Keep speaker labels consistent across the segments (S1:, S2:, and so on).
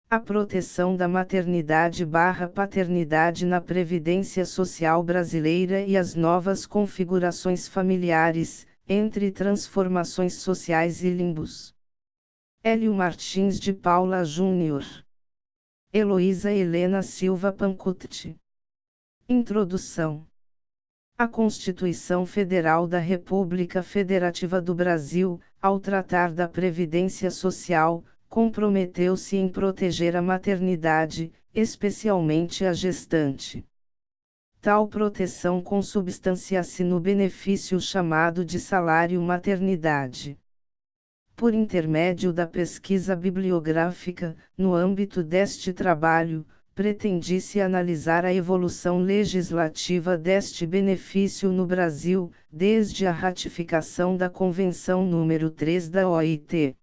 S1: A proteção da maternidade/paternidade na Previdência Social brasileira e as novas configurações familiares, entre transformações sociais e limbos. Hélio Martins de Paula Júnior. Heloísa Helena Silva Pancuti. Introdução. A Constituição Federal da República Federativa do Brasil, ao tratar da Previdência Social, comprometeu-se em proteger a maternidade, especialmente a gestante. Tal proteção consubstancia-se no benefício chamado de salário-maternidade. Por intermédio da pesquisa bibliográfica, no âmbito deste trabalho, pretendi-se analisar a evolução legislativa deste benefício no Brasil, desde a ratificação da Convenção número 3 da OIT.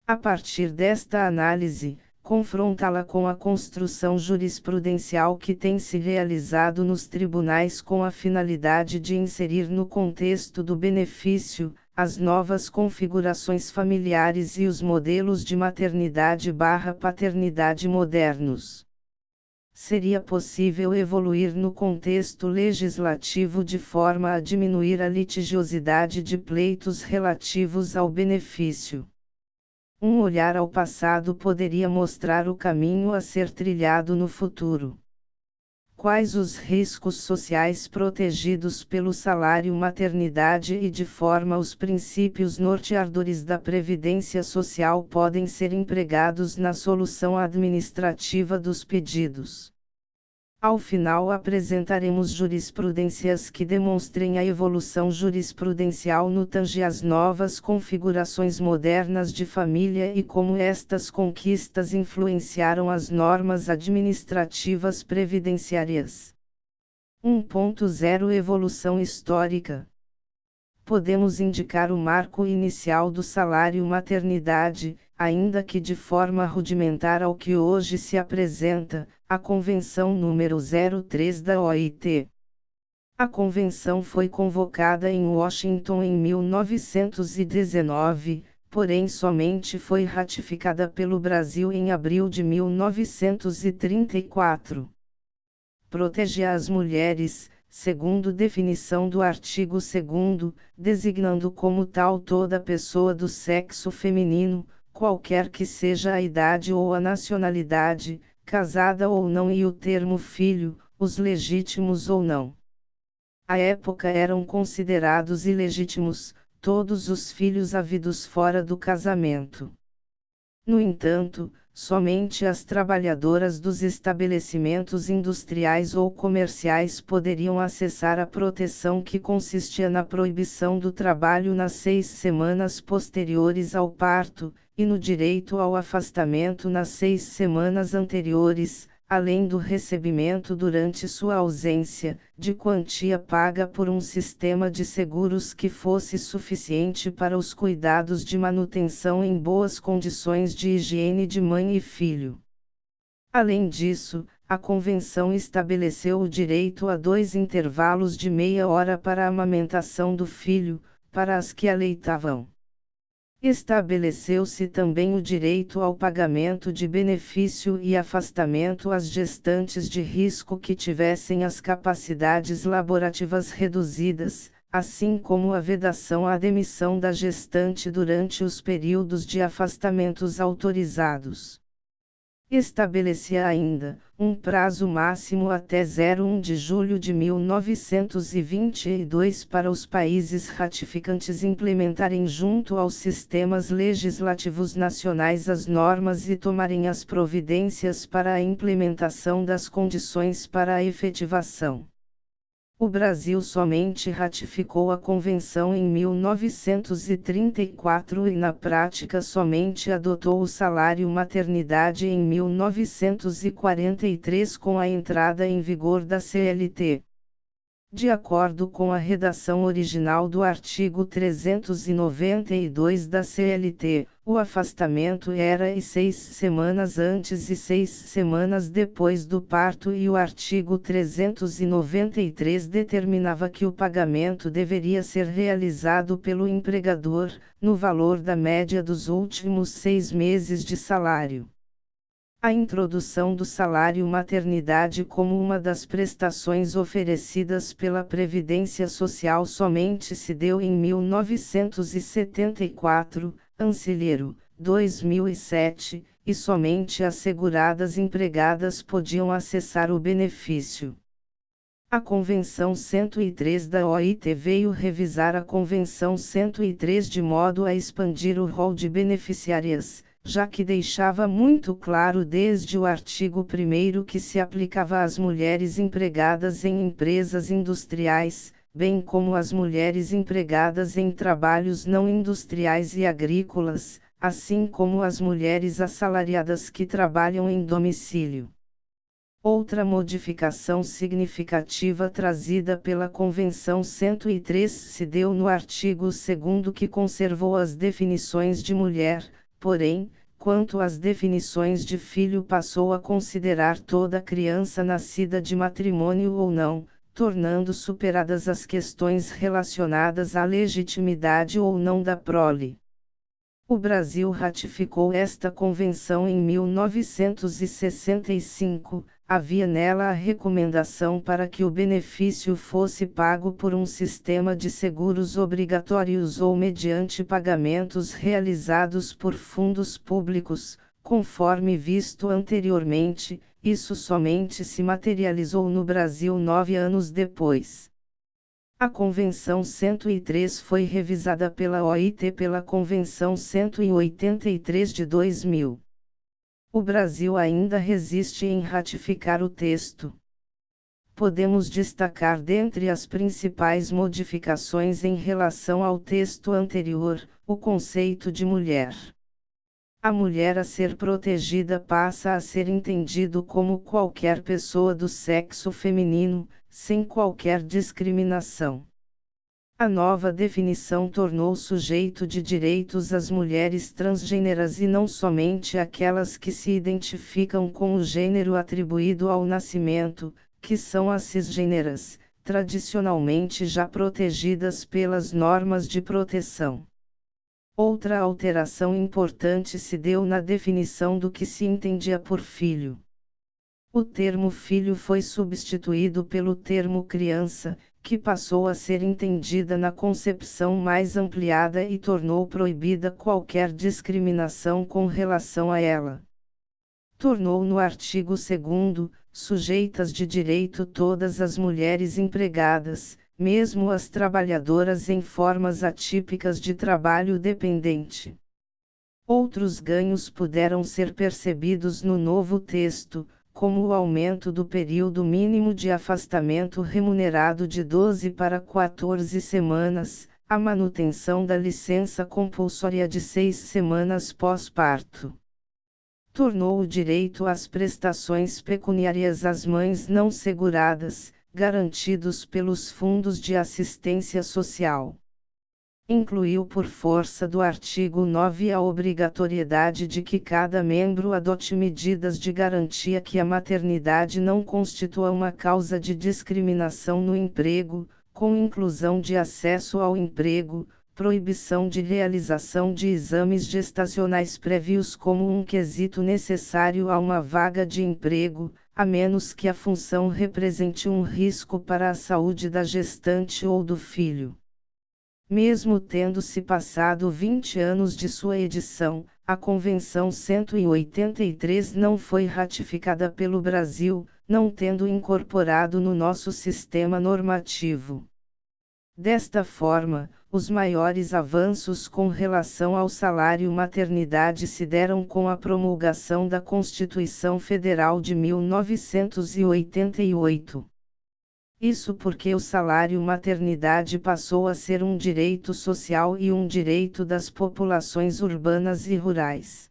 S1: A partir desta análise, confrontá-la com a construção jurisprudencial que tem se realizado nos tribunais com a finalidade de inserir no contexto do benefício, as novas configurações familiares e os modelos de maternidade/paternidade modernos. Seria possível evoluir no contexto legislativo de forma a diminuir a litigiosidade de pleitos relativos ao benefício. Um olhar ao passado poderia mostrar o caminho a ser trilhado no futuro. Quais os riscos sociais protegidos pelo salário-maternidade e de forma os princípios norteadores da Previdência Social podem ser empregados na solução administrativa dos pedidos? Ao final apresentaremos jurisprudências que demonstrem a evolução jurisprudencial no tange às novas configurações modernas de família e como estas conquistas influenciaram as normas administrativas previdenciárias. 1.0 Evolução histórica. Podemos indicar o marco inicial do salário-maternidade, ainda que de forma rudimentar ao que hoje se apresenta, a Convenção número 03 da OIT. A convenção foi convocada em Washington em 1919, porém somente foi ratificada pelo Brasil em abril de 1934. Protege as mulheres, segundo definição do artigo 2º, designando como tal toda pessoa do sexo feminino, qualquer que seja a idade ou a nacionalidade, casada ou não e o termo filho, os legítimos ou não. À época eram considerados ilegítimos, todos os filhos havidos fora do casamento. No entanto, somente as trabalhadoras dos estabelecimentos industriais ou comerciais poderiam acessar a proteção que consistia na proibição do trabalho nas 6 semanas posteriores ao parto, e no direito ao afastamento nas 6 semanas anteriores, além do recebimento durante sua ausência, de quantia paga por um sistema de seguros que fosse suficiente para os cuidados de manutenção em boas condições de higiene de mãe e filho. Além disso, a Convenção estabeleceu o direito a 2 intervalos de meia hora para a amamentação do filho, para as que aleitavam. Estabeleceu-se também o direito ao pagamento de benefício e afastamento às gestantes de risco que tivessem as capacidades laborativas reduzidas, assim como a vedação à demissão da gestante durante os períodos de afastamentos autorizados. Estabelecia ainda um prazo máximo até 1 de julho de 1922 para os países ratificantes implementarem junto aos sistemas legislativos nacionais as normas e tomarem as providências para a implementação das condições para a efetivação. O Brasil somente ratificou a Convenção em 1934 e na prática somente adotou o salário-maternidade em 1943 com a entrada em vigor da CLT. De acordo com a redação original do artigo 392 da CLT, o afastamento era 6 semanas antes e 6 semanas depois do parto e o artigo 393 determinava que o pagamento deveria ser realizado pelo empregador, no valor da média dos últimos 6 meses de salário. A introdução do salário maternidade como uma das prestações oferecidas pela Previdência Social somente se deu em 1974, Ancilheiro, 2007, e somente as seguradas empregadas podiam acessar o benefício. A Convenção 103 da OIT veio revisar a Convenção 103 de modo a expandir o rol de beneficiárias, já que deixava muito claro desde o artigo 1º que se aplicava às mulheres empregadas em empresas industriais, bem como às mulheres empregadas em trabalhos não industriais e agrícolas, assim como às mulheres assalariadas que trabalham em domicílio. Outra modificação significativa trazida pela Convenção 103 se deu no artigo 2º que conservou as definições de mulher, porém, quanto às definições de filho passou a considerar toda criança nascida de matrimônio ou não, tornando superadas as questões relacionadas à legitimidade ou não da prole. O Brasil ratificou esta convenção em 1965, havia nela a recomendação para que o benefício fosse pago por um sistema de seguros obrigatórios ou mediante pagamentos realizados por fundos públicos, conforme visto anteriormente, isso somente se materializou no Brasil 9 anos depois. A Convenção 103 foi revisada pela OIT pela Convenção 183 de 2000. O Brasil ainda resiste em ratificar o texto. Podemos destacar dentre as principais modificações em relação ao texto anterior, o conceito de mulher. A mulher a ser protegida passa a ser entendido como qualquer pessoa do sexo feminino, sem qualquer discriminação. A nova definição tornou sujeito de direitos as mulheres transgêneras e não somente aquelas que se identificam com o gênero atribuído ao nascimento, que são as cisgêneras, tradicionalmente já protegidas pelas normas de proteção. Outra alteração importante se deu na definição do que se entendia por filho. O termo filho foi substituído pelo termo criança, que passou a ser entendida na concepção mais ampliada e tornou proibida qualquer discriminação com relação a ela. Tornou no artigo 2º, sujeitas de direito todas as mulheres empregadas, mesmo as trabalhadoras em formas atípicas de trabalho dependente. Outros ganhos puderam ser percebidos no novo texto, como o aumento do período mínimo de afastamento remunerado de 12 para 14 semanas, a manutenção da licença compulsória de 6 semanas pós-parto. Tornou o direito às prestações pecuniárias às mães não seguradas, garantidos pelos fundos de assistência social. Incluiu por força do artigo 9 a obrigatoriedade de que cada membro adote medidas de garantia que a maternidade não constitua uma causa de discriminação no emprego, com inclusão de acesso ao emprego, proibição de realização de exames gestacionais prévios como um quesito necessário a uma vaga de emprego, a menos que a função represente um risco para a saúde da gestante ou do filho. Mesmo tendo se passado 20 anos de sua edição, a Convenção 183 não foi ratificada pelo Brasil, não tendo incorporado no nosso sistema normativo. Desta forma, os maiores avanços com relação ao salário maternidade se deram com a promulgação da Constituição Federal de 1988. Isso porque o salário maternidade passou a ser um direito social e um direito das populações urbanas e rurais.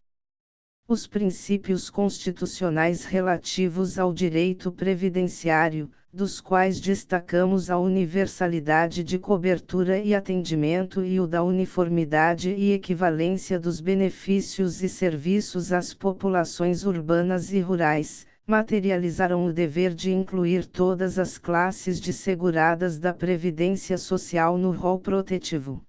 S1: Os princípios constitucionais relativos ao direito previdenciário, dos quais destacamos a universalidade de cobertura e atendimento e o da uniformidade e equivalência dos benefícios e serviços às populações urbanas e rurais, materializaram o dever de incluir todas as classes de seguradas da Previdência Social no rol protetivo.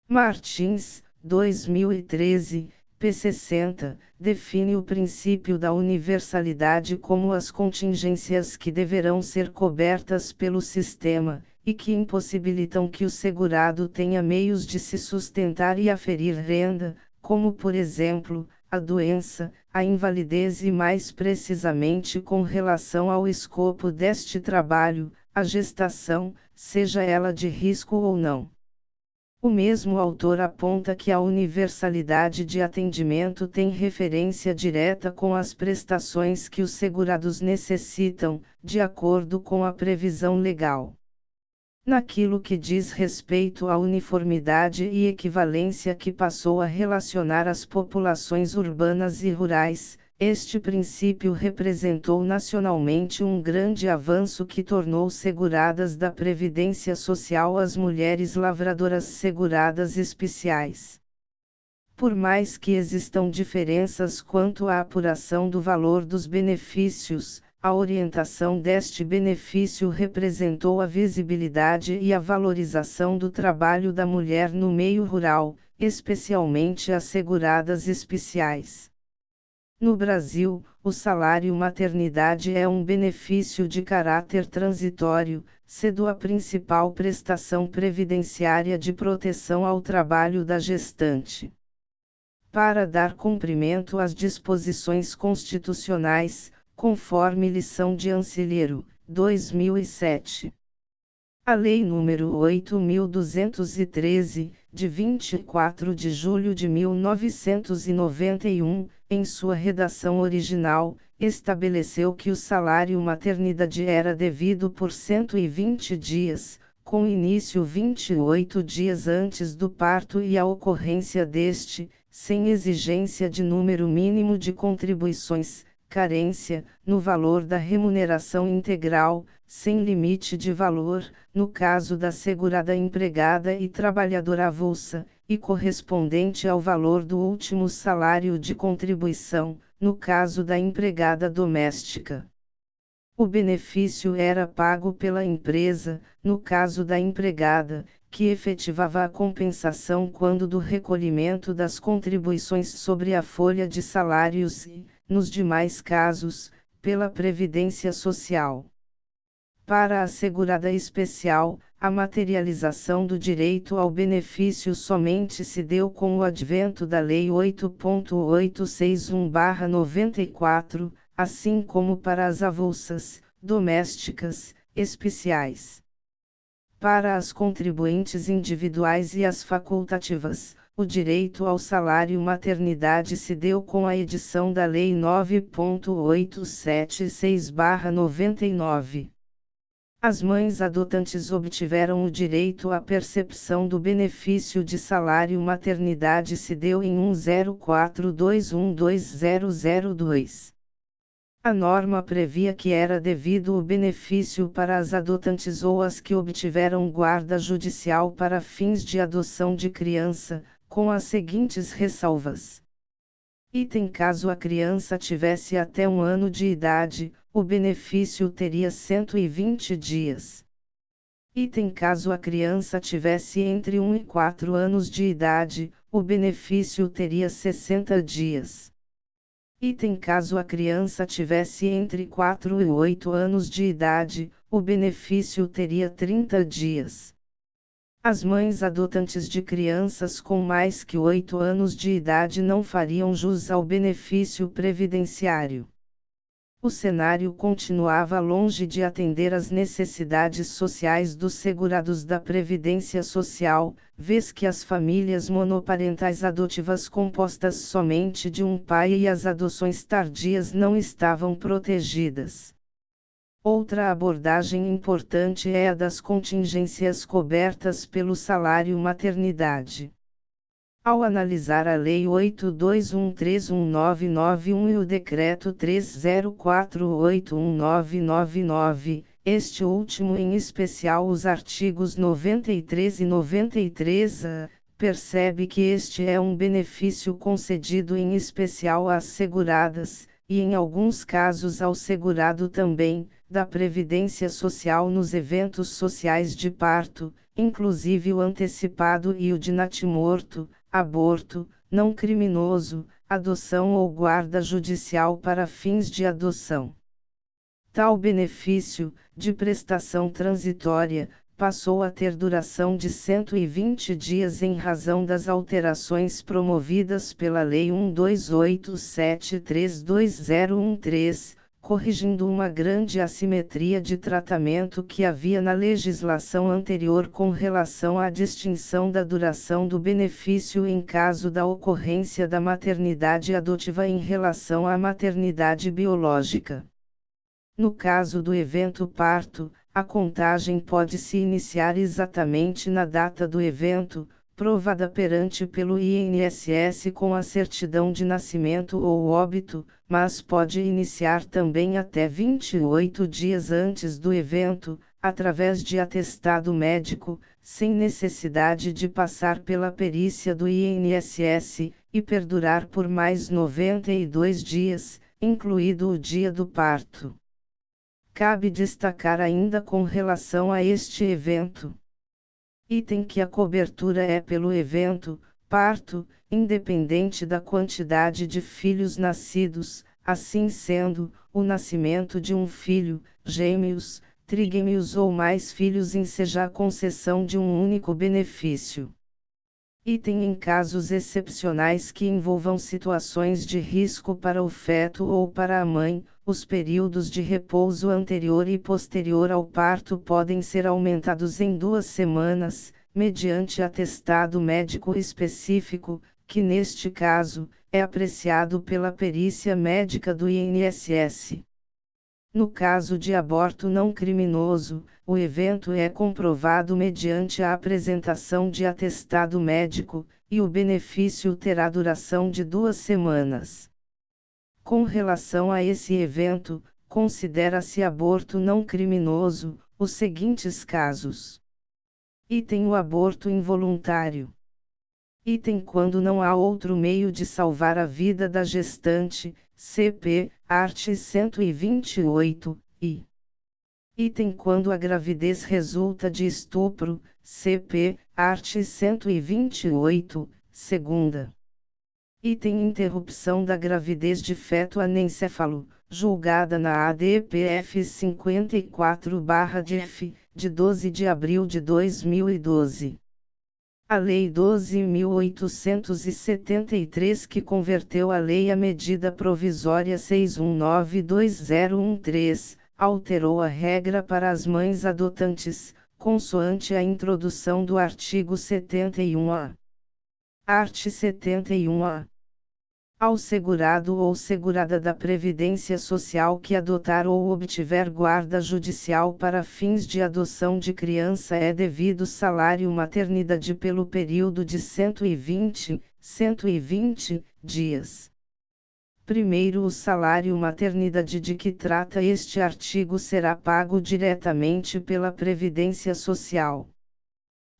S1: Martins, 2013, p. 60, define o princípio da universalidade como as contingências que deverão ser cobertas pelo sistema, e que impossibilitam que o segurado tenha meios de se sustentar e aferir renda, como por exemplo, a doença, a invalidez e mais precisamente com relação ao escopo deste trabalho, a gestação, seja ela de risco ou não. O mesmo autor aponta que a universalidade de atendimento tem referência direta com as prestações que os segurados necessitam, de acordo com a previsão legal. Naquilo que diz respeito à uniformidade e equivalência que passou a relacionar as populações urbanas e rurais, este princípio representou nacionalmente um grande avanço que tornou seguradas da Previdência Social as mulheres lavradoras seguradas especiais. Por mais que existam diferenças quanto à apuração do valor dos benefícios, a orientação deste benefício representou a visibilidade e a valorização do trabalho da mulher no meio rural, especialmente as seguradas especiais. No Brasil, o salário maternidade é um benefício de caráter transitório, sendo a principal prestação previdenciária de proteção ao trabalho da gestante. Para dar cumprimento às disposições constitucionais, conforme lição de Ancilheiro, 2007. A Lei nº 8.213, de 24 de julho de 1991, em sua redação original, estabeleceu que o salário maternidade era devido por 120 dias, com início 28 dias antes do parto e a ocorrência deste, sem exigência de número mínimo de contribuições, carência, no valor da remuneração integral, sem limite de valor, no caso da segurada empregada e trabalhadora avulsa, e correspondente ao valor do último salário de contribuição, no caso da empregada doméstica. O benefício era pago pela empresa, no caso da empregada, que efetivava a compensação quando do recolhimento das contribuições sobre a folha de salários e, nos demais casos, pela Previdência Social. Para a segurada especial, a materialização do direito ao benefício somente se deu com o advento da Lei 8.861/94, assim como para as avulsas, domésticas, especiais. Para as contribuintes individuais e as facultativas, o direito ao salário maternidade se deu com a edição da Lei 9.876/99. As mães adotantes obtiveram o direito à percepção do benefício de salário maternidade se deu em 1042120002. A norma previa que era devido o benefício para as adotantes ou as que obtiveram guarda judicial para fins de adoção de criança, com as seguintes ressalvas. Item: caso a criança tivesse até 1 ano de idade, o benefício teria 120 dias. Item: caso a criança tivesse entre 1 e 4 anos de idade, o benefício teria 60 dias. Item: caso a criança tivesse entre 4 e 8 anos de idade, o benefício teria 30 dias. As mães adotantes de crianças com mais que 8 anos de idade não fariam jus ao benefício previdenciário. O cenário continuava longe de atender às necessidades sociais dos segurados da Previdência Social, vez que as famílias monoparentais adotivas compostas somente de um pai e as adoções tardias não estavam protegidas. Outra abordagem importante é a das contingências cobertas pelo salário maternidade. Ao analisar a Lei 821319991 e o Decreto 30481999, este último em especial os artigos 93 e 93A, percebe que este é um benefício concedido em especial às seguradas, e em alguns casos ao segurado também, da Previdência Social nos eventos sociais de parto, inclusive o antecipado e o de natimorto, aborto, não criminoso, adoção ou guarda judicial para fins de adoção. Tal benefício, de prestação transitória, passou a ter duração de 120 dias em razão das alterações promovidas pela Lei 1287322013, corrigindo uma grande assimetria de tratamento que havia na legislação anterior com relação à distinção da duração do benefício em caso da ocorrência da maternidade adotiva em relação à maternidade biológica. No caso do evento parto, a contagem pode se iniciar exatamente na data do evento, provada perante pelo INSS com a certidão de nascimento ou óbito, mas pode iniciar também até 28 dias antes do evento, através de atestado médico, sem necessidade de passar pela perícia do INSS, e perdurar por mais 92 dias, incluído o dia do parto. Cabe destacar ainda com relação a este evento. Item que a cobertura é pelo evento, parto, independente da quantidade de filhos nascidos, assim sendo, o nascimento de um filho, gêmeos, trigêmeos ou mais filhos enseja a concessão de um único benefício. Item em casos excepcionais que envolvam situações de risco para o feto ou para a mãe, os períodos de repouso anterior e posterior ao parto podem ser aumentados em 2 semanas, mediante atestado médico específico, que neste caso, é apreciado pela perícia médica do INSS. No caso de aborto não criminoso, o evento é comprovado mediante a apresentação de atestado médico, e o benefício terá duração de 2 semanas. Com relação a esse evento, considera-se aborto não criminoso, os seguintes casos. Item o aborto involuntário. Item quando não há outro meio de salvar a vida da gestante, CP, art. 128, e. Item quando a gravidez resulta de estupro, CP, art. 128, segunda. Item interrupção da gravidez de feto anencefalo, julgada na ADPF 54/DF, de 12 de abril de 2012. A Lei 12.873 que converteu a lei à medida provisória 61920113, alterou a regra para as mães adotantes, consoante a introdução do artigo 71-A. Art. 71-A. Ao segurado ou segurada da Previdência Social que adotar ou obtiver guarda judicial para fins de adoção de criança é devido salário maternidade pelo período de 120 dias. Primeiro, o salário maternidade de que trata este artigo será pago diretamente pela Previdência Social.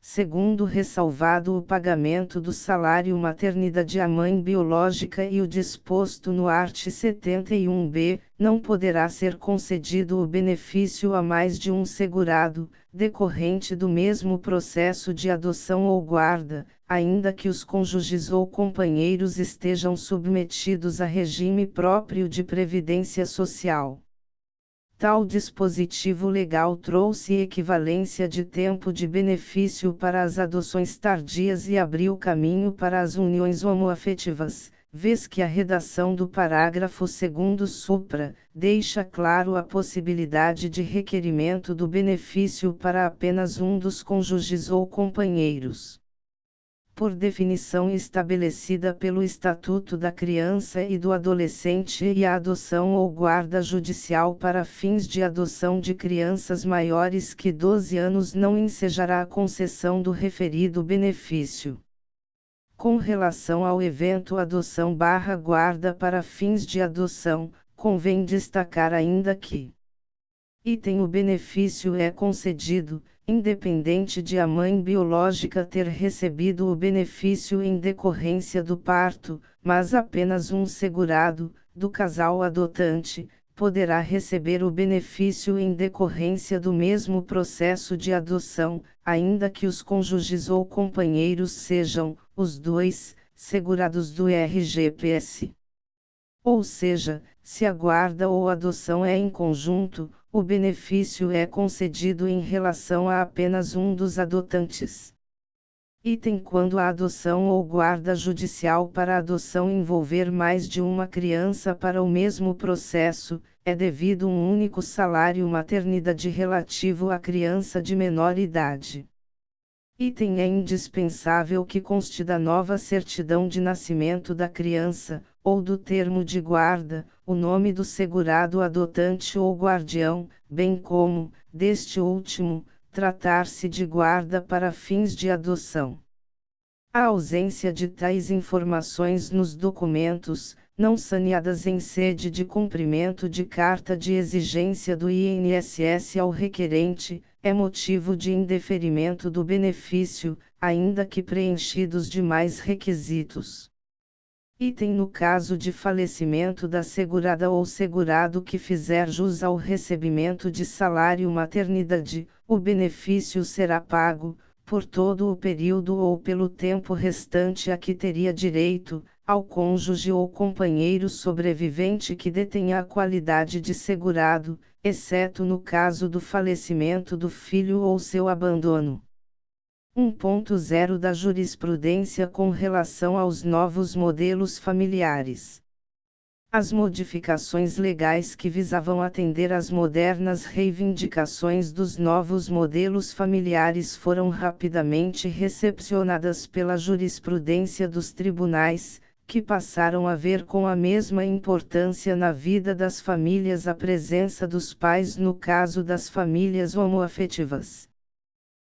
S1: Segundo, ressalvado o pagamento do salário maternidade à mãe biológica e o disposto no art. 71b, não poderá ser concedido o benefício a mais de um segurado, decorrente do mesmo processo de adoção ou guarda, ainda que os cônjuges ou companheiros estejam submetidos a regime próprio de previdência social. Tal dispositivo legal trouxe equivalência de tempo de benefício para as adoções tardias e abriu caminho para as uniões homoafetivas, vez que a redação do parágrafo 2º supra, deixa claro a possibilidade de requerimento do benefício para apenas um dos cônjuges ou companheiros. Por definição estabelecida pelo Estatuto da Criança e do Adolescente, e a adoção ou guarda judicial para fins de adoção de crianças maiores que 12 anos não ensejará a concessão do referido benefício. Com relação ao evento adoção/guarda para fins de adoção, convém destacar ainda que: item o benefício é concedido, independente de a mãe biológica ter recebido o benefício em decorrência do parto, mas apenas um segurado, do casal adotante, poderá receber o benefício em decorrência do mesmo processo de adoção, ainda que os cônjuges ou companheiros sejam, os dois, segurados do RGPS. Ou seja, se a guarda ou adoção é em conjunto, o benefício é concedido em relação a apenas um dos adotantes. Item quando a adoção ou guarda judicial para adoção envolver mais de uma criança para o mesmo processo, é devido um único salário maternidade relativo à criança de menor idade. Item é indispensável que conste da nova certidão de nascimento da criança, ou do termo de guarda, o nome do segurado adotante ou guardião, bem como, deste último, tratar-se de guarda para fins de adoção. A ausência de tais informações nos documentos, não saneadas em sede de cumprimento de carta de exigência do INSS ao requerente, é motivo de indeferimento do benefício, ainda que preenchidos demais requisitos. Item no caso de falecimento da segurada ou segurado que fizer jus ao recebimento de salário maternidade, o benefício será pago, por todo o período ou pelo tempo restante a que teria direito, ao cônjuge ou companheiro sobrevivente que detenha a qualidade de segurado, exceto no caso do falecimento do filho ou seu abandono. 1.0 da jurisprudência com relação aos novos modelos familiares. As modificações legais que visavam atender às modernas reivindicações dos novos modelos familiares foram rapidamente recepcionadas pela jurisprudência dos tribunais, que passaram a ver com a mesma importância na vida das famílias a presença dos pais no caso das famílias homoafetivas.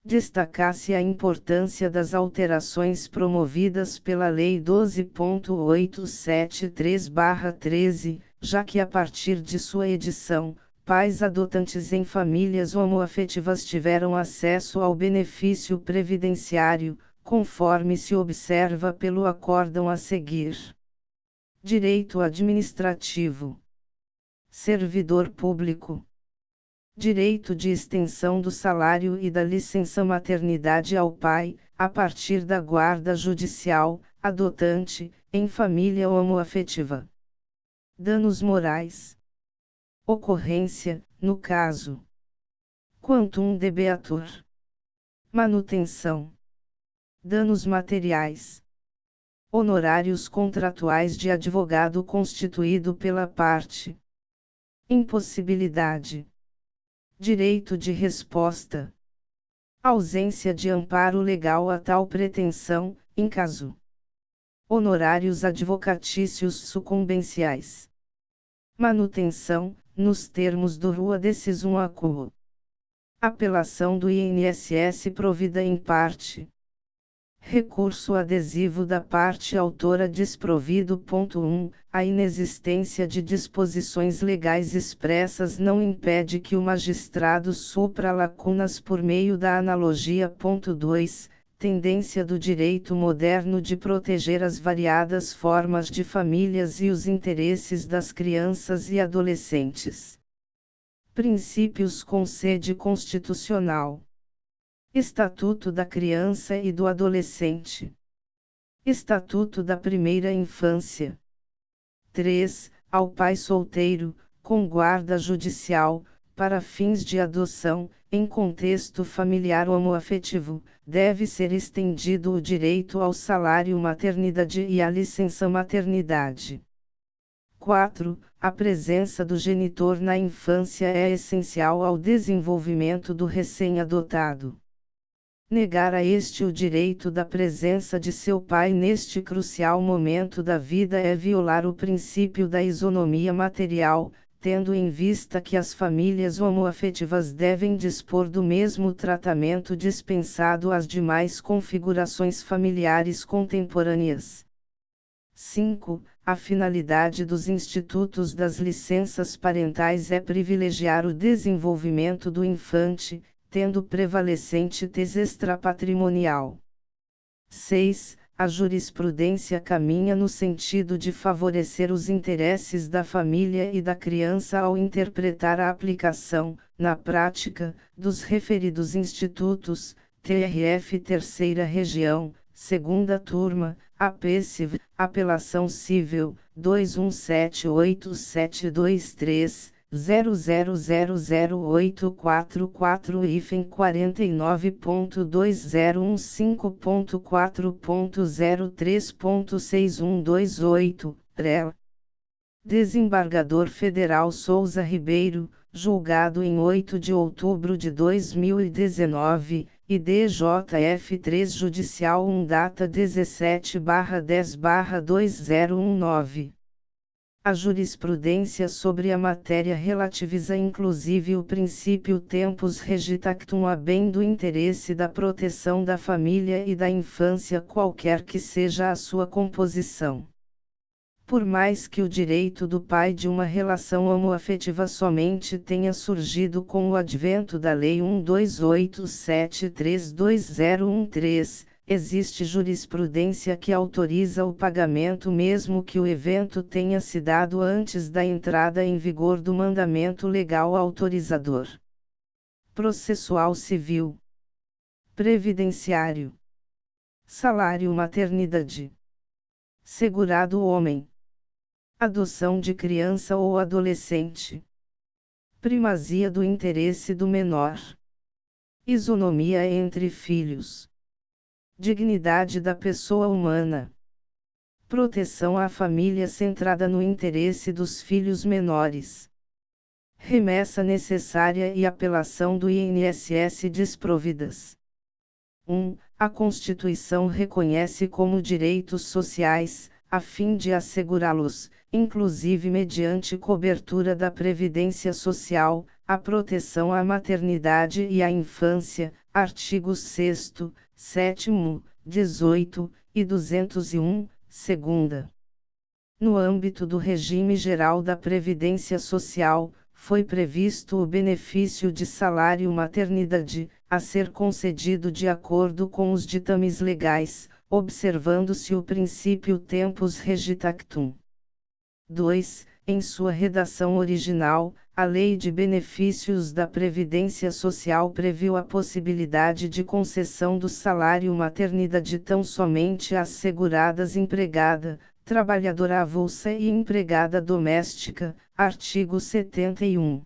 S1: Destaca-se a importância das alterações promovidas pela Lei 12.873/13, já que a partir de sua edição, pais adotantes em famílias homoafetivas tiveram acesso ao benefício previdenciário, conforme se observa pelo acórdão a seguir. Direito administrativo. Servidor público. Direito de extensão do salário e da licença maternidade ao pai, a partir da guarda judicial, adotante, em família homoafetiva. Danos morais. Ocorrência, no caso. Quantum debeatur. Manutenção. Danos materiais. Honorários contratuais de advogado constituído pela parte. Impossibilidade. Direito de resposta. Ausência de amparo legal a tal pretensão, em caso. Honorários advocatícios sucumbenciais. Manutenção, nos termos do Rua Decisum Acuo. Apelação do INSS provida em parte. Recurso adesivo da parte autora desprovido. 1. A inexistência de disposições legais expressas não impede que o magistrado supra lacunas por meio da analogia. 2. Tendência do direito moderno de proteger as variadas formas de famílias e os interesses das crianças e adolescentes. Princípios com sede constitucional. Estatuto da Criança e do Adolescente. Estatuto da Primeira Infância. 3. Ao pai solteiro, com guarda judicial, para fins de adoção, em contexto familiar homoafetivo, deve ser estendido o direito ao salário maternidade e à licença maternidade. 4. A presença do genitor na infância é essencial ao desenvolvimento do recém-adotado. Negar a este o direito da presença de seu pai neste crucial momento da vida é violar o princípio da isonomia material, tendo em vista que as famílias homoafetivas devem dispor do mesmo tratamento dispensado às demais configurações familiares contemporâneas. 5. A finalidade dos institutos das licenças parentais é privilegiar o desenvolvimento do infante, tendo prevalecente tese extrapatrimonial. 6. A jurisprudência caminha no sentido de favorecer os interesses da família e da criança ao interpretar a aplicação, na prática, dos referidos institutos, TRF Terceira Região, segunda turma, APCIV, Apelação Civil, 21710844-49.2015.49.2003.61228, REL. Desembargador Federal Souza Ribeiro, julgado em 8 de outubro de 2019, IDJF 3 Judicial 1 data 17/10/2019. A jurisprudência sobre a matéria relativiza inclusive o princípio tempus regitactum a bem do interesse da proteção da família e da infância qualquer que seja a sua composição. Por mais que o direito do pai de uma relação homoafetiva somente tenha surgido com o advento da Lei 1287322013, existe jurisprudência que autoriza o pagamento mesmo que o evento tenha se dado antes da entrada em vigor do mandamento legal autorizador. Processual civil, previdenciário, salário maternidade, segurado homem, adoção de criança ou adolescente, primazia do interesse do menor, isonomia entre filhos, dignidade da pessoa humana, proteção à família centrada no interesse dos filhos menores, remessa necessária e apelação do INSS desprovidas. 1. A Constituição reconhece como direitos sociais, a fim de assegurá-los, inclusive mediante cobertura da Previdência Social, a proteção à maternidade e à infância, artigos 6º, 7º, 18 e 201, segunda. No âmbito do regime geral da Previdência Social, foi previsto o benefício de salário maternidade, a ser concedido de acordo com os ditames legais, observando-se o princípio tempus regitactum. 2. Em sua redação original, a Lei de Benefícios da Previdência Social previu a possibilidade de concessão do salário maternidade tão somente às seguradas empregada, trabalhadora avulsa e empregada doméstica, artigo 71.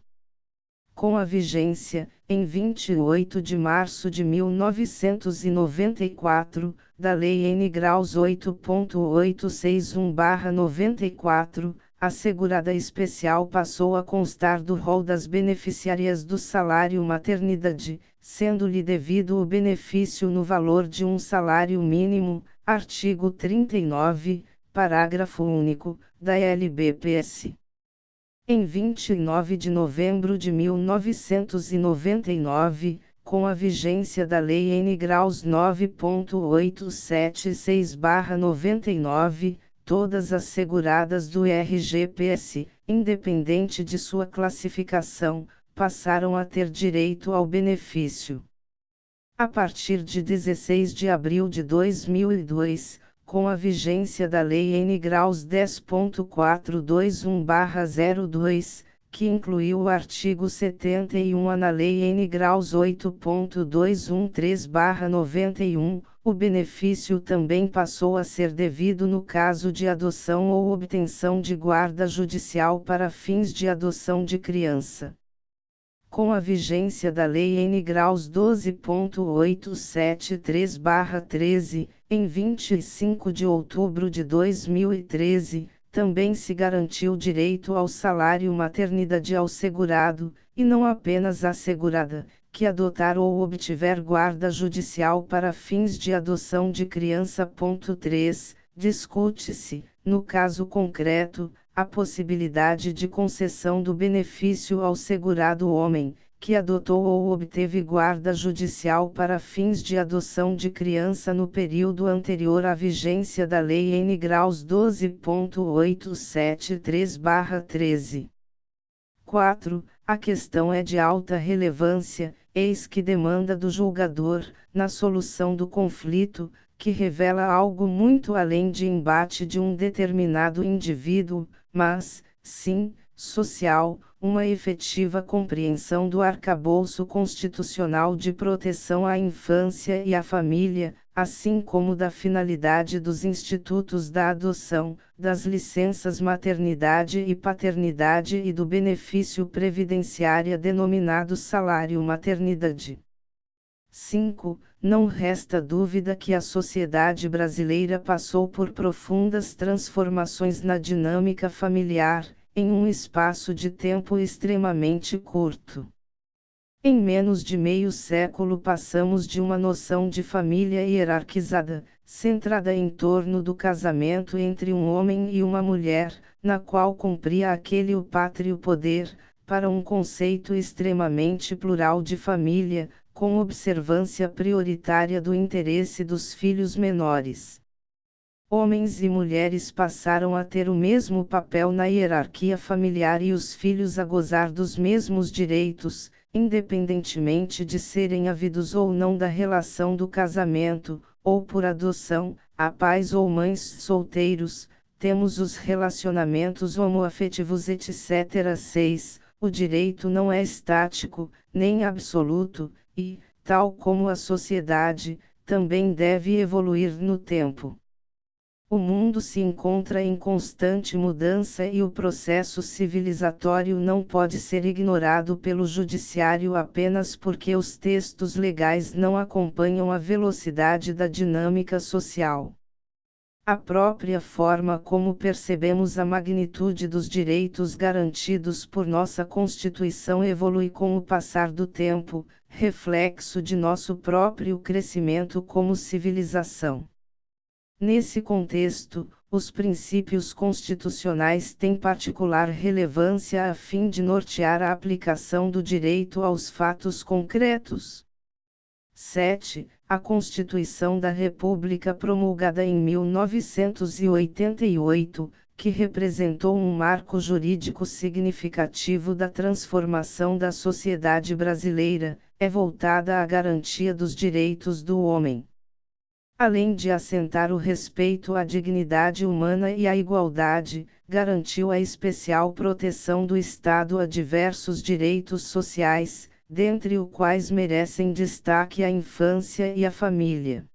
S1: Com a vigência, em 28 de março de 1994, da Lei N. Graus 8.861/94, a segurada especial passou a constar do rol das beneficiárias do salário maternidade, sendo-lhe devido o benefício no valor de um salário mínimo, artigo 39, parágrafo único, da LBPS. Em 29 de novembro de 1999, com a vigência da Lei N. Graus 9.876/99, todas as seguradas do RGPS, independente de sua classificação, passaram a ter direito ao benefício. A partir de 16 de abril de 2002, com a vigência da Lei N. Graus 10.421/02, que incluiu o artigo 71A na Lei N. Graus 8.213/91, o benefício também passou a ser devido no caso de adoção ou obtenção de guarda judicial para fins de adoção de criança. Com a vigência da Lei N. Graus 12.873/13, em 25 de outubro de 2013, também se garantiu direito ao salário maternidade ao segurado, e não apenas à segurada, que adotar ou obtiver guarda judicial para fins de adoção de criança. 3. Discute-se, no caso concreto, a possibilidade de concessão do benefício ao segurado homem, que adotou ou obteve guarda judicial para fins de adoção de criança no período anterior à vigência da Lei N. Graus 12.873/13. 4. A questão é de alta relevância, eis que demanda do julgador, na solução do conflito, que revela algo muito além de embate de um determinado indivíduo, mas, sim, social, uma efetiva compreensão do arcabouço constitucional de proteção à infância e à família, assim como da finalidade dos institutos da adoção, das licenças maternidade e paternidade e do benefício previdenciário denominado salário maternidade. 5. Não resta dúvida que a sociedade brasileira passou por profundas transformações na dinâmica familiar, em um espaço de tempo extremamente curto. Em menos de meio século passamos de uma noção de família hierarquizada, centrada em torno do casamento entre um homem e uma mulher, na qual cumpria aquele o pátrio poder, para um conceito extremamente plural de família, com observância prioritária do interesse dos filhos menores. Homens e mulheres passaram a ter o mesmo papel na hierarquia familiar e os filhos a gozar dos mesmos direitos, independentemente de serem havidos ou não da relação do casamento, ou por adoção, a pais ou mães solteiros, temos os relacionamentos homoafetivos etc. 6. O direito não é estático, nem absoluto, e, tal como a sociedade, também deve evoluir no tempo. O mundo se encontra em constante mudança e o processo civilizatório não pode ser ignorado pelo judiciário apenas porque os textos legais não acompanham a velocidade da dinâmica social. A própria forma como percebemos a magnitude dos direitos garantidos por nossa Constituição evolui com o passar do tempo, reflexo de nosso próprio crescimento como civilização. Nesse contexto, os princípios constitucionais têm particular relevância a fim de nortear a aplicação do direito aos fatos concretos. 7. A Constituição da República promulgada em 1988, que representou um marco jurídico significativo da transformação da sociedade brasileira, é voltada à garantia dos direitos do homem. Além de assentar o respeito à dignidade humana e à igualdade, garantiu a especial proteção do Estado a diversos direitos sociais, dentre os quais merecem destaque a infância e a família.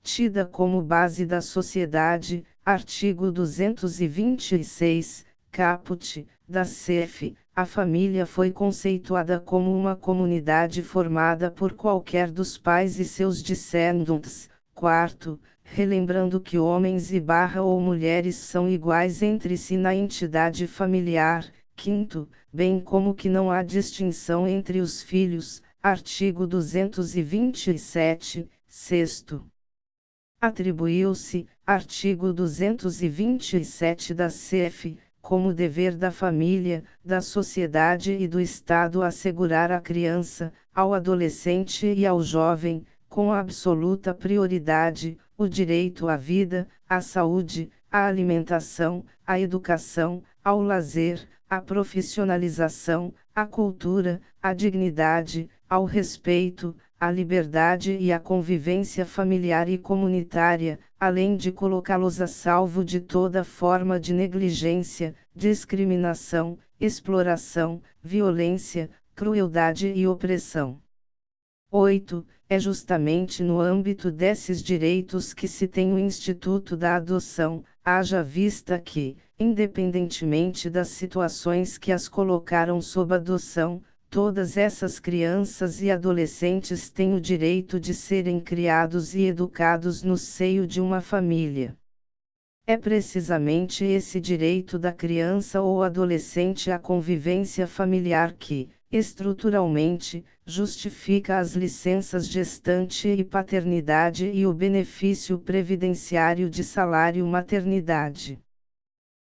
S1: Tida como base da sociedade, artigo 226, caput, da CF, a família foi conceituada como uma comunidade formada por qualquer dos pais e seus descendentes. 4. Relembrando que homens ou mulheres são iguais entre si na entidade familiar. 5. Bem como que não há distinção entre os filhos. Artigo 227, 6. Atribuiu-se, artigo 227 da CF, como dever da família, da sociedade e do Estado assegurar à criança, ao adolescente e ao jovem, com absoluta prioridade, o direito à vida, à saúde, à alimentação, à educação, ao lazer, à profissionalização, à cultura, à dignidade, ao respeito, à liberdade e à convivência familiar e comunitária, além de colocá-los a salvo de toda forma de negligência, discriminação, exploração, violência, crueldade e opressão. 8. É justamente no âmbito desses direitos que se tem o Instituto da Adoção, haja vista que, independentemente das situações que as colocaram sob adoção, todas essas crianças e adolescentes têm o direito de serem criados e educados no seio de uma família. É precisamente esse direito da criança ou adolescente à convivência familiar que, estruturalmente, justifica as licenças gestante e paternidade e o benefício previdenciário de salário maternidade.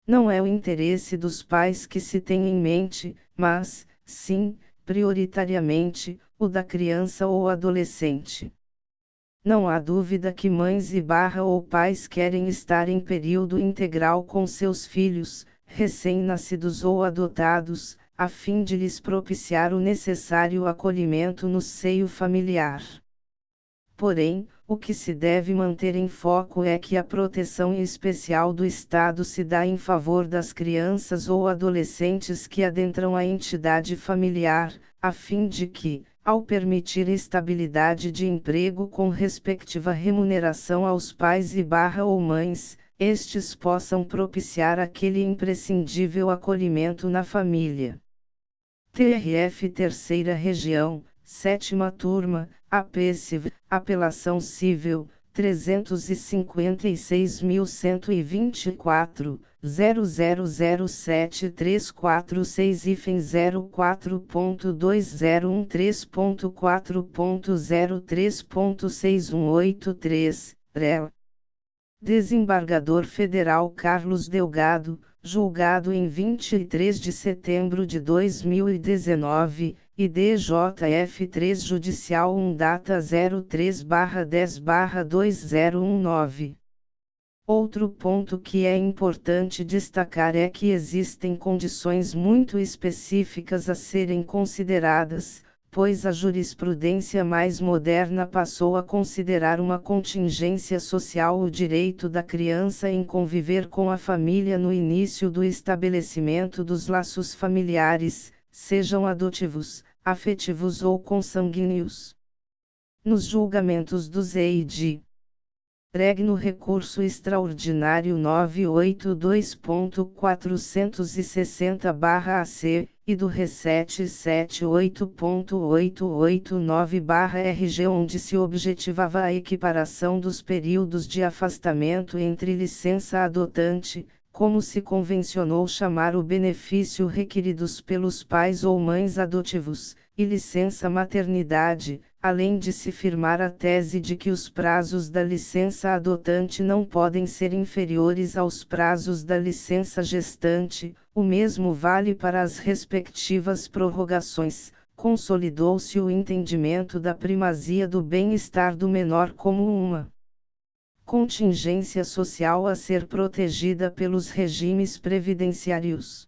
S1: Não é o interesse dos pais que se tem em mente, mas, sim, prioritariamente, o da criança ou adolescente. Não há dúvida que mães ou pais querem estar em período integral com seus filhos, recém-nascidos ou adotados, a fim de lhes propiciar o necessário acolhimento no seio familiar. Porém, o que se deve manter em foco é que a proteção especial do Estado se dá em favor das crianças ou adolescentes que adentram a entidade familiar, a fim de que, ao permitir estabilidade de emprego com respectiva remuneração aos pais ou mães, estes possam propiciar aquele imprescindível acolhimento na família. TRF Terceira Região, Sétima Turma, APCIV, Apelação Civil, 356.124, 000734504.2013.4.03.6183, REL. Desembargador Federal Carlos Delgado, julgado em 23 de setembro de 2019, e DJF 3 Judicial 1 data 03/10/2019. Outro ponto que é importante destacar é que existem condições muito específicas a serem consideradas, pois a jurisprudência mais moderna passou a considerar uma contingência social o direito da criança em conviver com a família no início do estabelecimento dos laços familiares, sejam adotivos, afetivos ou consanguíneos. Nos julgamentos do ZEID, reg no recurso extraordinário 982.460/AC, e do RE 778.889/RG, onde se objetivava a equiparação dos períodos de afastamento entre licença adotante, como se convencionou chamar o benefício requeridos pelos pais ou mães adotivos, e licença maternidade, além de se firmar a tese de que os prazos da licença adotante não podem ser inferiores aos prazos da licença gestante. O mesmo vale para as respectivas prorrogações. Consolidou-se o entendimento da primazia do bem-estar do menor como uma contingência social a ser protegida pelos regimes previdenciários.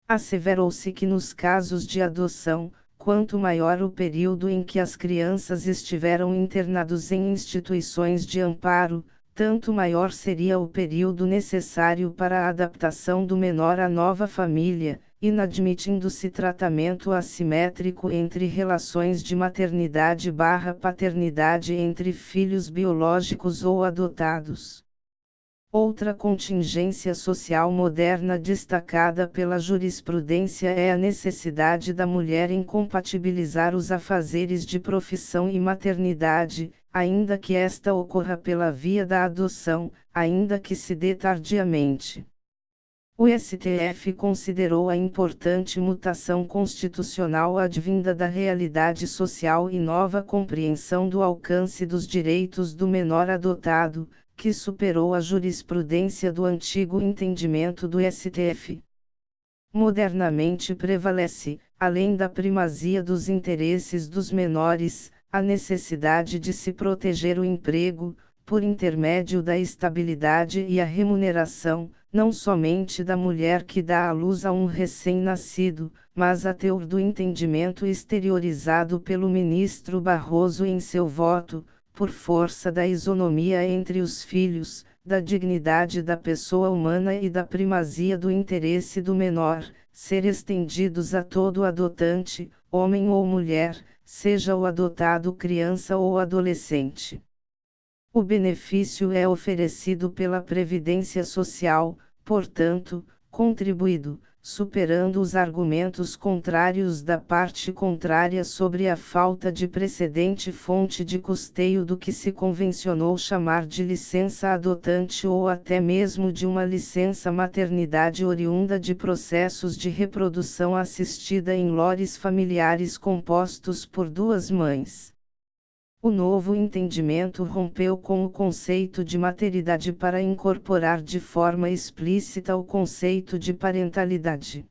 S1: Asseverou-se que nos casos de adoção, quanto maior o período em que as crianças estiveram internados em instituições de amparo, tanto maior seria o período necessário para a adaptação do menor à nova família, inadmitindo-se tratamento assimétrico entre relações de maternidade/paternidade entre filhos biológicos ou adotados. Outra contingência social moderna destacada pela jurisprudência é a necessidade da mulher em compatibilizar os afazeres de profissão e maternidade, ainda que esta ocorra pela via da adoção, ainda que se dê tardiamente. O STF considerou a importante mutação constitucional advinda da realidade social e nova compreensão do alcance dos direitos do menor adotado, que superou a jurisprudência do antigo entendimento do STF. Modernamente prevalece, além da primazia dos interesses dos menores, a necessidade de se proteger o emprego, por intermédio da estabilidade e a remuneração, não somente da mulher que dá à luz a um recém-nascido, mas a teor do entendimento exteriorizado pelo ministro Barroso em seu voto, por força da isonomia entre os filhos, da dignidade da pessoa humana e da primazia do interesse do menor, ser estendidos a todo adotante, homem ou mulher, seja o adotado criança ou adolescente. O benefício é oferecido pela Previdência Social, portanto, contribuído, superando os argumentos contrários da parte contrária sobre a falta de precedente fonte de custeio do que se convencionou chamar de licença adotante ou até mesmo de uma licença maternidade oriunda de processos de reprodução assistida em lores familiares compostos por duas mães. O novo entendimento rompeu com o conceito de maternidade para incorporar de forma explícita o conceito de parentalidade.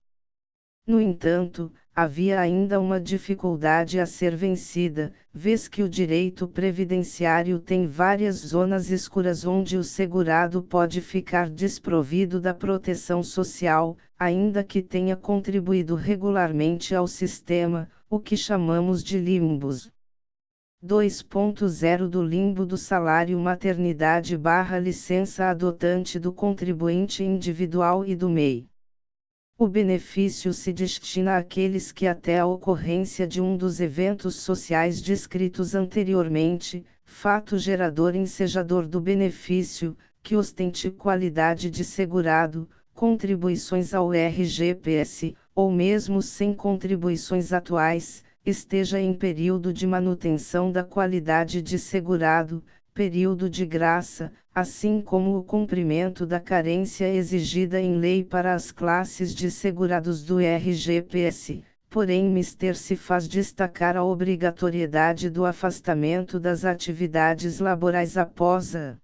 S1: No entanto, havia ainda uma dificuldade a ser vencida, vez que o direito previdenciário tem várias zonas escuras onde o segurado pode ficar desprovido da proteção social, ainda que tenha contribuído regularmente ao sistema, o que chamamos de limbos. 2.0 do limbo do salário maternidade/licença adotante do contribuinte individual e do MEI. O benefício se destina àqueles que até a ocorrência de um dos eventos sociais descritos anteriormente, fato gerador ensejador do benefício, que ostente qualidade de segurado, contribuições ao RGPS, ou mesmo sem contribuições atuais, esteja em período de manutenção da qualidade de segurado, período de graça, assim como o cumprimento da carência exigida em lei para as classes de segurados do RGPS. Porém, Mister se faz destacar a obrigatoriedade do afastamento das atividades laborais após a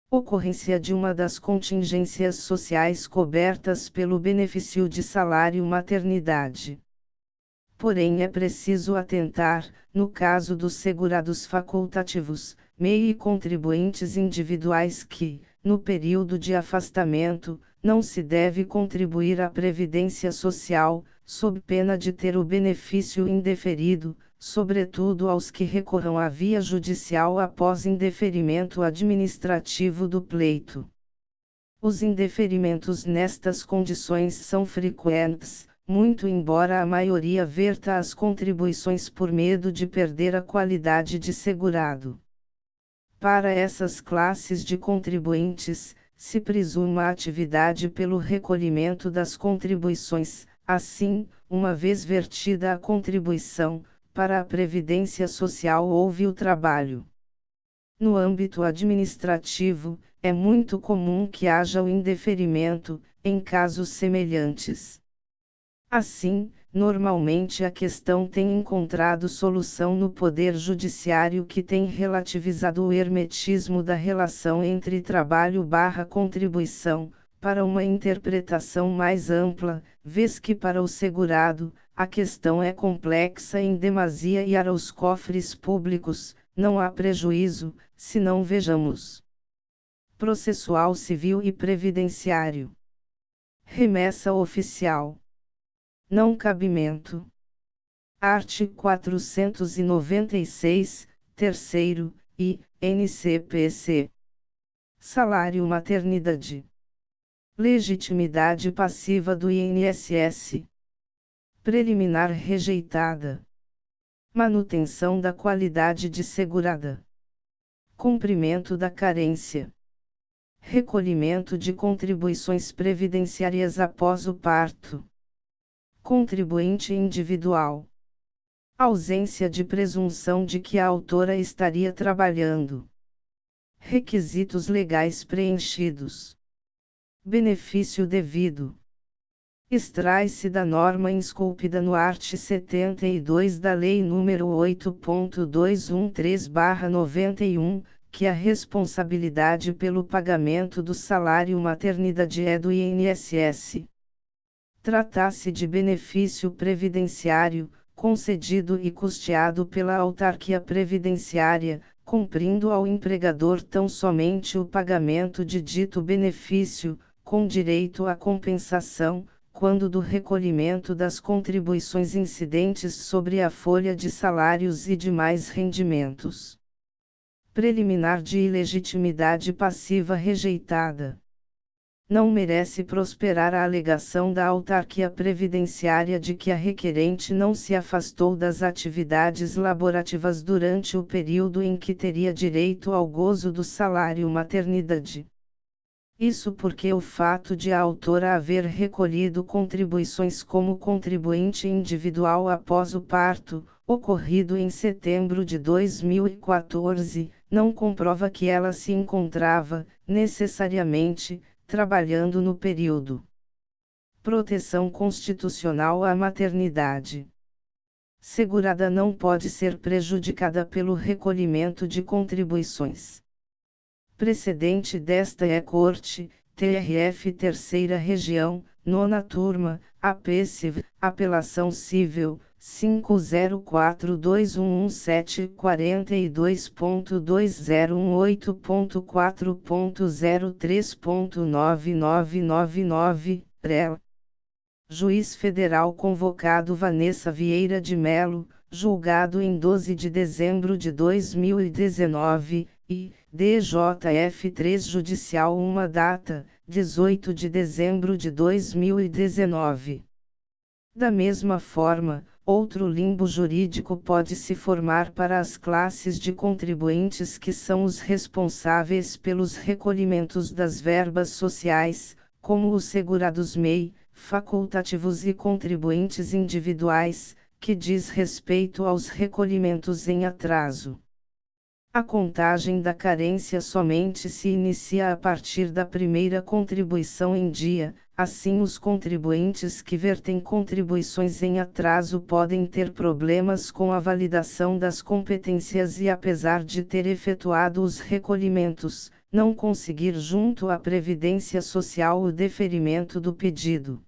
S1: ocorrência de uma das contingências sociais cobertas pelo benefício de salário maternidade. Porém, é preciso atentar, no caso dos segurados facultativos, MEI e contribuintes individuais que, no período de afastamento, não se deve contribuir à Previdência Social, sob pena de ter o benefício indeferido, sobretudo aos que recorram à via judicial após indeferimento administrativo do pleito. Os indeferimentos nestas condições são frequentes, muito embora a maioria verta as contribuições por medo de perder a qualidade de segurado. Para essas classes de contribuintes, se presume a atividade pelo recolhimento das contribuições. Assim, uma vez vertida a contribuição, para a Previdência Social houve o trabalho. No âmbito administrativo, é muito comum que haja o indeferimento, em casos semelhantes. Assim, normalmente a questão tem encontrado solução no Poder Judiciário, que tem relativizado o hermetismo da relação entre trabalho/contribuição, para uma interpretação mais ampla, vez que para o segurado, a questão é complexa em demasia e para os cofres públicos, não há prejuízo, se não vejamos. Processual civil e previdenciário. Remessa oficial. Não cabimento. Art. 496, terceiro, e, NCPC. Salário maternidade. Legitimidade passiva do INSS. Preliminar rejeitada. Manutenção da qualidade de segurada. Cumprimento da carência. Recolhimento de contribuições previdenciárias após o parto. Contribuinte individual. Ausência de presunção de que a autora estaria trabalhando. Requisitos legais preenchidos. Benefício devido. Extrai-se da norma insculpida no art. 72 da Lei nº 8.213/91, que a responsabilidade pelo pagamento do salário maternidade é do INSS. Trata-se de benefício previdenciário, concedido e custeado pela autarquia previdenciária, cumprindo ao empregador tão somente o pagamento de dito benefício, com direito à compensação, quando do recolhimento das contribuições incidentes sobre a folha de salários e demais rendimentos. Preliminar de ilegitimidade passiva rejeitada. Não merece prosperar a alegação da autarquia previdenciária de que a requerente não se afastou das atividades laborativas durante o período em que teria direito ao gozo do salário maternidade. Isso porque o fato de a autora haver recolhido contribuições como contribuinte individual após o parto, ocorrido em setembro de 2014, não comprova que ela se encontrava, necessariamente, trabalhando no período. Proteção constitucional à maternidade. Segurada não pode ser prejudicada pelo recolhimento de contribuições. Precedente desta é Corte, TRF Terceira Região, Nona Turma, APCIV, Apelação Civil, 5042172.2018.4.03.9999, REL. Juiz Federal convocado Vanessa Vieira de Melo, julgado em 12 de dezembro de 2019, e, DJF 3 Judicial uma data, 18 de dezembro de 2019. Da mesma forma, outro limbo jurídico pode se formar para as classes de contribuintes que são os responsáveis pelos recolhimentos das verbas sociais, como os segurados MEI, facultativos e contribuintes individuais, que diz respeito aos recolhimentos em atraso. A contagem da carência somente se inicia a partir da primeira contribuição em dia, assim os contribuintes que vertem contribuições em atraso podem ter problemas com a validação das competências e, apesar de ter efetuado os recolhimentos, não conseguir junto à Previdência Social o deferimento do pedido.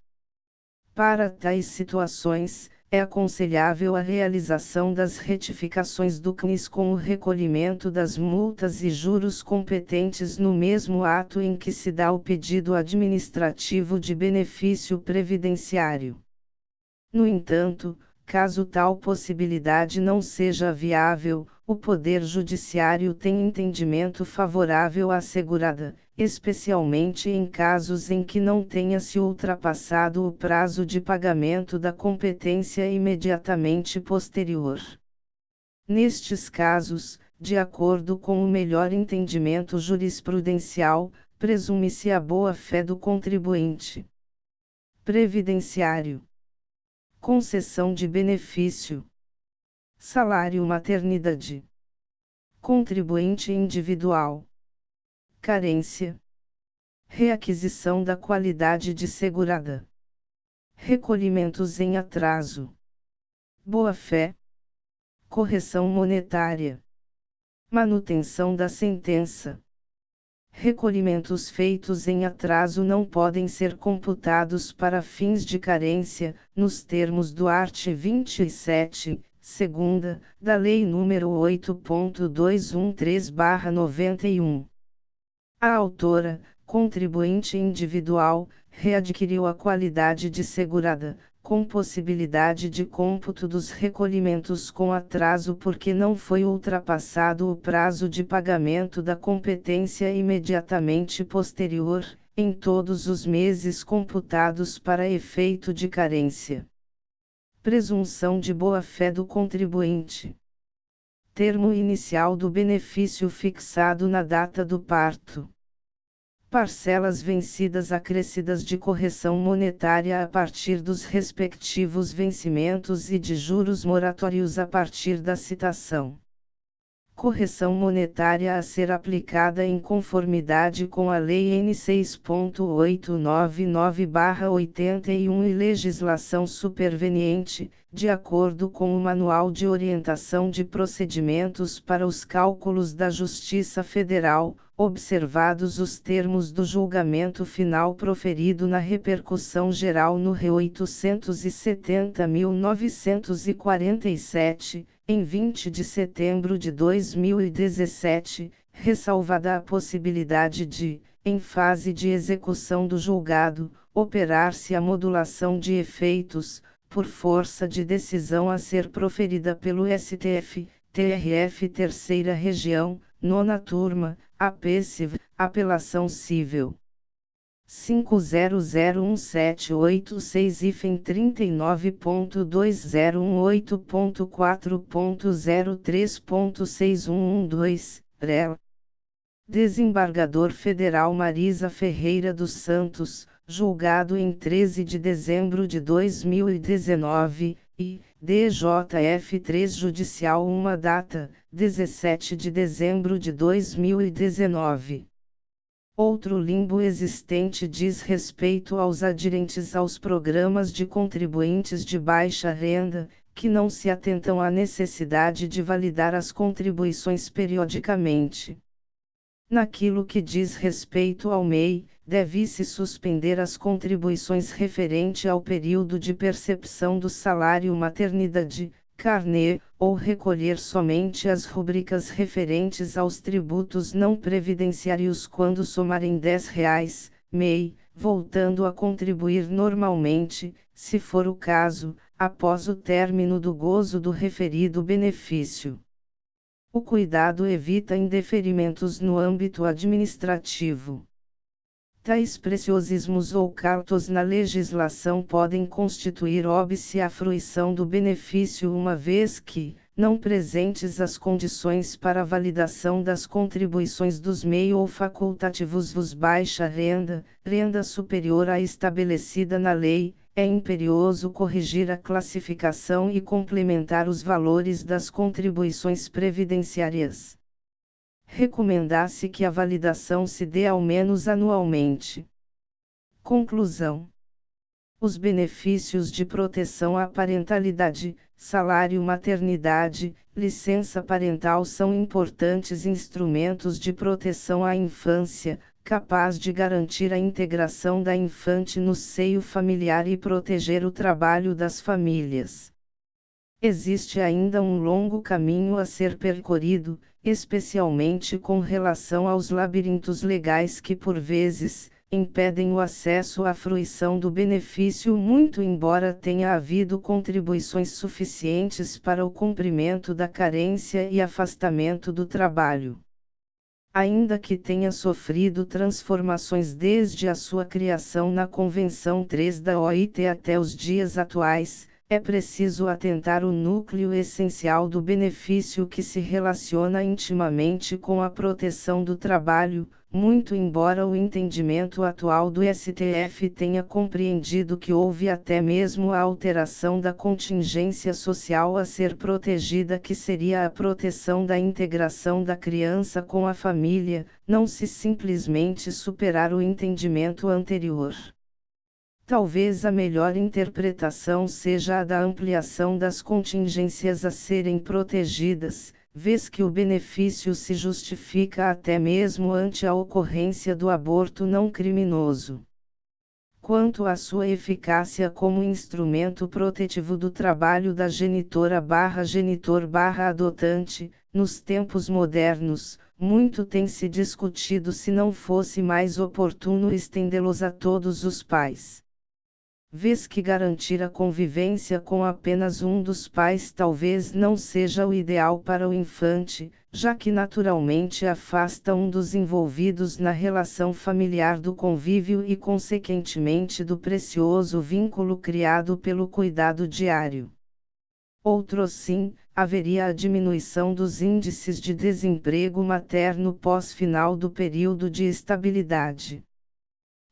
S1: Para tais situações, é aconselhável a realização das retificações do CNIS com o recolhimento das multas e juros competentes no mesmo ato em que se dá o pedido administrativo de benefício previdenciário. No entanto, caso tal possibilidade não seja viável, o Poder Judiciário tem entendimento favorável à segurada, especialmente em casos em que não tenha se ultrapassado o prazo de pagamento da competência imediatamente posterior. Nestes casos, de acordo com o melhor entendimento jurisprudencial, presume-se a boa-fé do contribuinte. Previdenciário. Concessão de benefício. Salário maternidade. Contribuinte individual. Carência. Reaquisição da qualidade de segurada. Recolhimentos em atraso. Boa-fé. Correção monetária. Manutenção da sentença. Recolhimentos feitos em atraso não podem ser computados para fins de carência, nos termos do art. 27, segunda, da Lei nº 8.213/91. A autora, contribuinte individual, readquiriu a qualidade de segurada, com possibilidade de cômputo dos recolhimentos com atraso porque não foi ultrapassado o prazo de pagamento da competência imediatamente posterior, em todos os meses computados para efeito de carência. Presunção de boa-fé do contribuinte. Termo inicial do benefício fixado na data do parto. Parcelas vencidas acrescidas de correção monetária a partir dos respectivos vencimentos e de juros moratórios a partir da citação. Correção monetária a ser aplicada em conformidade com a Lei N. 6.899/81 e legislação superveniente, de acordo com o Manual de Orientação de Procedimentos para os Cálculos da Justiça Federal, observados os termos do julgamento final proferido na repercussão geral no R. 870.947, em 20 de setembro de 2017, ressalvada a possibilidade de, em fase de execução do julgado, operar-se a modulação de efeitos, por força de decisão a ser proferida pelo STF, TRF Terceira Região, Nona Turma, APCIV, Apelação Cível. 50039.2018.4.03.6112, REL. Desembargador Federal Marisa Ferreira dos Santos, julgado em 13 de dezembro de 2019, e DJF 3 Judicial uma data, 17 de dezembro de 2019. Outro limbo existente diz respeito aos aderentes aos programas de contribuintes de baixa renda, que não se atentam à necessidade de validar as contribuições periodicamente. Naquilo que diz respeito ao MEI, deve-se suspender as contribuições referente ao período de percepção do salário maternidade, carnê, ou recolher somente as rubricas referentes aos tributos não previdenciários quando somarem R$ 10, MEI, voltando a contribuir normalmente, se for o caso, após o término do gozo do referido benefício. O cuidado evita indeferimentos no âmbito administrativo. Tais preciosismos ou cartos na legislação podem constituir óbice à fruição do benefício uma vez que, não presentes as condições para a validação das contribuições dos meio ou facultativos vos baixa renda, renda superior à estabelecida na lei, é imperioso corrigir a classificação e complementar os valores das contribuições previdenciárias. Recomenda-se que a validação se dê ao menos anualmente. Conclusão: os benefícios de proteção à parentalidade, salário maternidade, licença parental são importantes instrumentos de proteção à infância, capaz de garantir a integração da infante no seio familiar e proteger o trabalho das famílias. Existe ainda um longo caminho a ser percorrido, especialmente com relação aos labirintos legais que por vezes impedem o acesso à fruição do benefício, muito embora tenha havido contribuições suficientes para o cumprimento da carência e afastamento do trabalho. Ainda que tenha sofrido transformações desde a sua criação na Convenção 3 da OIT até os dias atuais, é preciso atentar o núcleo essencial do benefício que se relaciona intimamente com a proteção do trabalho, muito embora o entendimento atual do STF tenha compreendido que houve até mesmo a alteração da contingência social a ser protegida, que seria a proteção da integração da criança com a família, não se simplesmente superar o entendimento anterior. Talvez a melhor interpretação seja a da ampliação das contingências a serem protegidas, vez que o benefício se justifica até mesmo ante a ocorrência do aborto não criminoso. Quanto à sua eficácia como instrumento protetivo do trabalho da genitor/adotante, nos tempos modernos, muito tem se discutido se não fosse mais oportuno estendê-los a todos os pais. Vez que garantir a convivência com apenas um dos pais talvez não seja o ideal para o infante, já que naturalmente afasta um dos envolvidos na relação familiar do convívio e consequentemente do precioso vínculo criado pelo cuidado diário. Outro sim, haveria a diminuição dos índices de desemprego materno pós-final do período de estabilidade.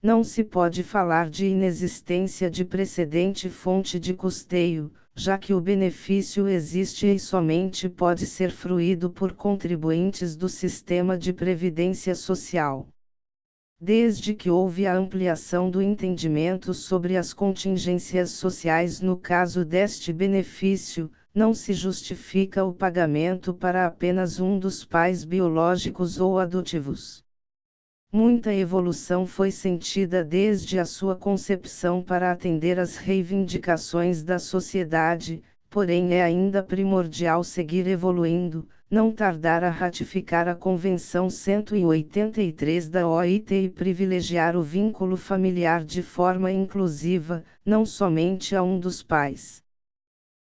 S1: Não se pode falar de inexistência de precedente fonte de custeio, já que o benefício existe e somente pode ser fruído por contribuintes do sistema de previdência social. Desde que houve a ampliação do entendimento sobre as contingências sociais no caso deste benefício, não se justifica o pagamento para apenas um dos pais biológicos ou adotivos. Muita evolução foi sentida desde a sua concepção para atender às reivindicações da sociedade, porém é ainda primordial seguir evoluindo, não tardar a ratificar a Convenção 183 da OIT e privilegiar o vínculo familiar de forma inclusiva, não somente a um dos pais.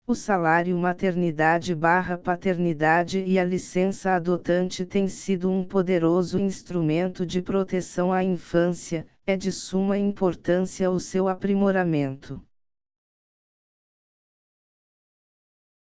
S1: O salário maternidade/paternidade e a licença adotante têm sido um poderoso instrumento de proteção à infância, é de suma importância o seu aprimoramento.